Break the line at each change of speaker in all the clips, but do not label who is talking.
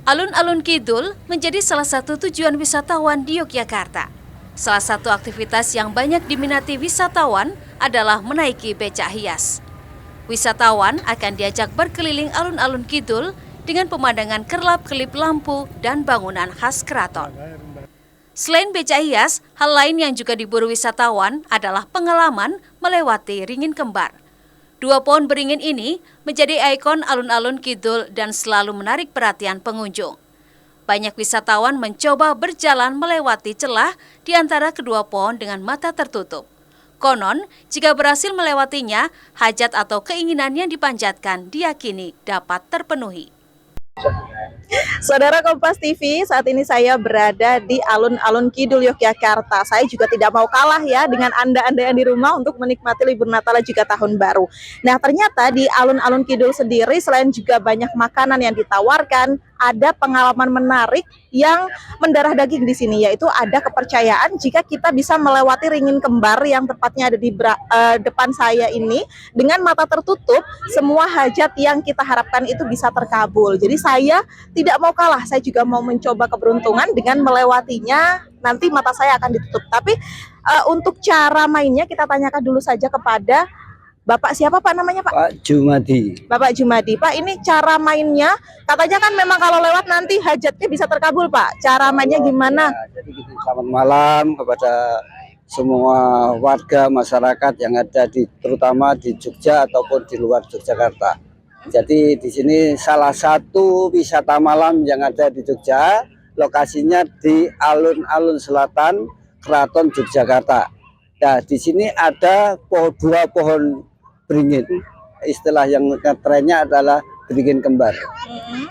Alun-alun Kidul menjadi salah satu tujuan wisatawan di Yogyakarta. Salah satu aktivitas yang banyak diminati wisatawan adalah menaiki becak hias. Wisatawan akan diajak berkeliling alun-alun Kidul dengan pemandangan kerlap-kelip lampu dan bangunan khas keraton. Selain becak hias, hal lain yang juga diburu wisatawan adalah pengalaman melewati ringin kembar. Dua pohon beringin ini menjadi ikon alun-alun Kidul dan selalu menarik perhatian pengunjung. Banyak wisatawan mencoba berjalan melewati celah di antara kedua pohon dengan mata tertutup. Konon, jika berhasil melewatinya, hajat atau keinginan yang dipanjatkan diyakini dapat terpenuhi.
Saudara Kompas TV, saat ini saya berada di alun-alun Kidul Yogyakarta. Saya juga tidak mau kalah ya dengan Anda-Anda yang di rumah untuk menikmati libur Natal dan juga Tahun Baru. Nah, ternyata di alun-alun Kidul sendiri selain juga banyak makanan yang ditawarkan, ada pengalaman menarik yang mendarah daging di sini, yaitu ada kepercayaan jika kita bisa melewati ringin kembar yang tepatnya ada di depan saya ini, dengan mata tertutup, semua hajat yang kita harapkan itu bisa terkabul. Jadi saya tidak mau kalah, saya juga mau mencoba keberuntungan dengan melewatinya. Nanti mata saya akan ditutup. Tapi untuk cara mainnya kita tanyakan dulu saja kepada Bapak siapa Pak namanya Pak?
Pak Jumadi.
Bapak Jumadi. Pak, ini cara mainnya, katanya kan memang kalau lewat nanti hajatnya bisa terkabul Pak. Cara mainnya gimana?
Ya, jadi gitu, selamat malam kepada semua warga masyarakat yang ada terutama di Jogja ataupun di luar Yogyakarta. Jadi di sini salah satu wisata malam yang ada di Jogja, lokasinya di alun-alun selatan Keraton Yogyakarta. Nah, di sini ada dua pohon beringin, istilah yang trennya adalah beringin kembar.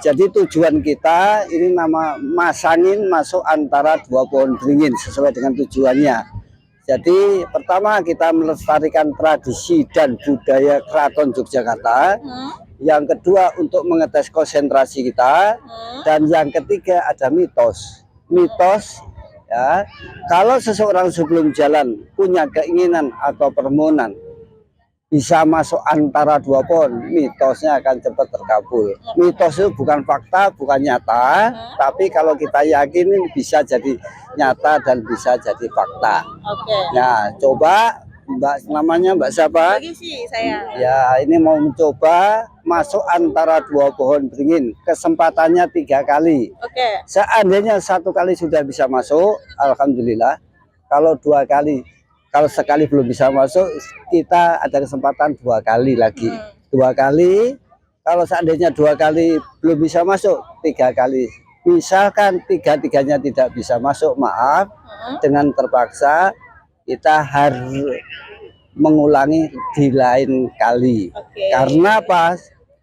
Jadi tujuan kita ini nama masangin masuk antara dua pohon beringin sesuai dengan tujuannya. Jadi pertama kita melestarikan tradisi dan budaya Keraton Yogyakarta. Yang kedua untuk mengetes konsentrasi kita. Dan yang ketiga ada mitos. Mitos ya, kalau seseorang sebelum jalan punya keinginan atau permohonan bisa masuk antara dua pohon, mitosnya akan cepat terkabul. Mitos itu bukan fakta, bukan nyata, tapi kalau kita yakin bisa jadi nyata dan bisa jadi fakta.
Oke.
Nah, coba Mbak, namanya Mbak siapa?
Lagi sih saya.
Ya, ini mau mencoba masuk antara dua pohon beringin. Kesempatannya 3 kali.
Oke.
Seandainya 1 kali sudah bisa masuk, alhamdulillah. Kalau 2 kali, kalau sekali belum bisa masuk, kita ada kesempatan 2 kali lagi. 2 kali, kalau seandainya 2 kali belum bisa masuk, 3 kali. Misalkan 3-tiganya tidak bisa masuk, maaf, dengan terpaksa kita harus mengulangi di lain kali. Karena apa?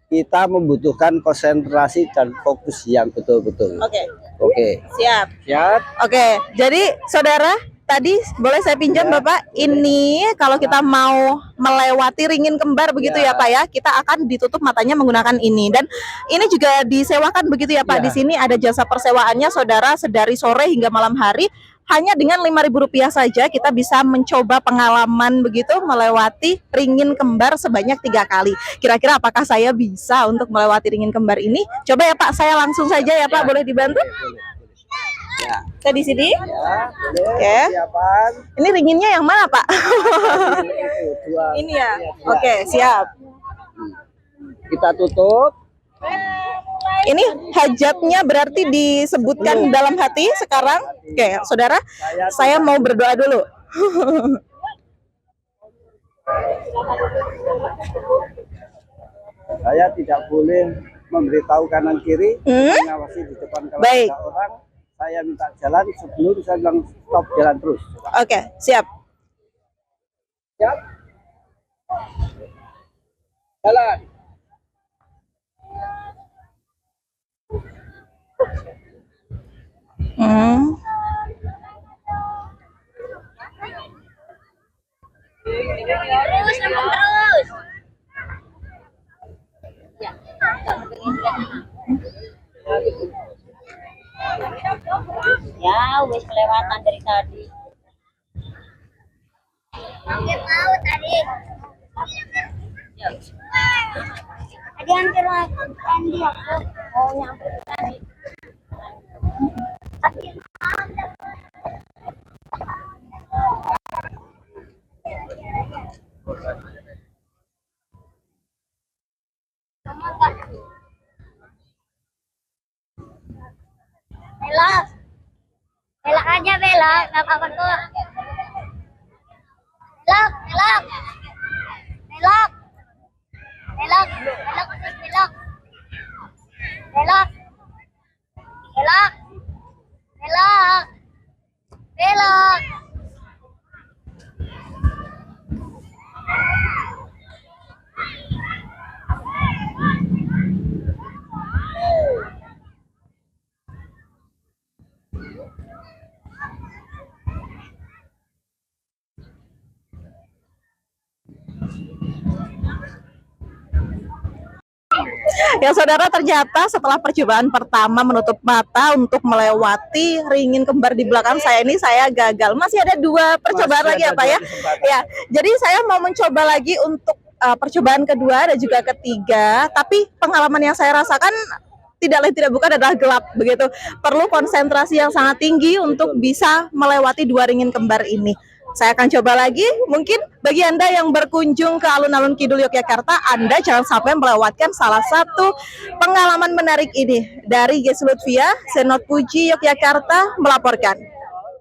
Kita membutuhkan konsentrasi dan fokus yang betul-betul. Oke.
Siap.
Siap.
Oke, jadi saudara, tadi boleh saya pinjam Bapak, ini kalau kita mau melewati ringin kembar begitu ya Pak ya, kita akan ditutup matanya menggunakan ini. Dan ini juga disewakan begitu ya Pak. Di sini ada jasa persewaannya saudara, sedari sore hingga malam hari. Hanya dengan Rp5.000 saja kita bisa mencoba pengalaman begitu melewati ringin kembar sebanyak 3 kali. Kira-kira apakah saya bisa untuk melewati ringin kembar ini? Coba ya Pak, saya langsung saja ya Pak, boleh dibantu?
Ya.
Saya di sini.
Ya, boleh.
Oke.
Siapan.
Ini ringinnya yang mana Pak? Ini ya. Oke, siap.
Kita tutup.
Ini hajatnya berarti disebutkan dalam hati sekarang. Oke, saudara, saya mau berdoa dulu.
Saya tidak boleh memberitahu kanan kiri, mengawasi di depan kalau ada orang. Saya minta jalan sebelum saya bilang stop, jalan terus.
Oke, siap.
Siap. Jalan.
Terus, terus. Ya, wis kelewatan dari tadi. Hampir mau tadi. Tadi hampir tadi aku mau nyampe tadi. belok. Belok aja belok, nggak apa-apa kok. Belok, belok. Belok. Belok, belok, belok. Belok. Belok. Belok. Belok.
Ya saudara, ternyata setelah percobaan pertama menutup mata untuk melewati ringin kembar di belakang saya ini, saya gagal. Masih ada dua percobaan lagi ya Pak ya? Ya, jadi saya mau mencoba lagi untuk percobaan kedua dan juga ketiga. Tapi pengalaman yang saya rasakan tidak lain tidak bukan adalah gelap begitu. Perlu konsentrasi yang sangat tinggi untuk bisa melewati dua ringin kembar ini. Saya akan coba lagi. Mungkin bagi Anda yang berkunjung ke alun-alun Kidul Yogyakarta, Anda jangan sampai melewatkan salah satu pengalaman menarik ini. Dari Ges Lutfia, Senot Puji Yogyakarta melaporkan.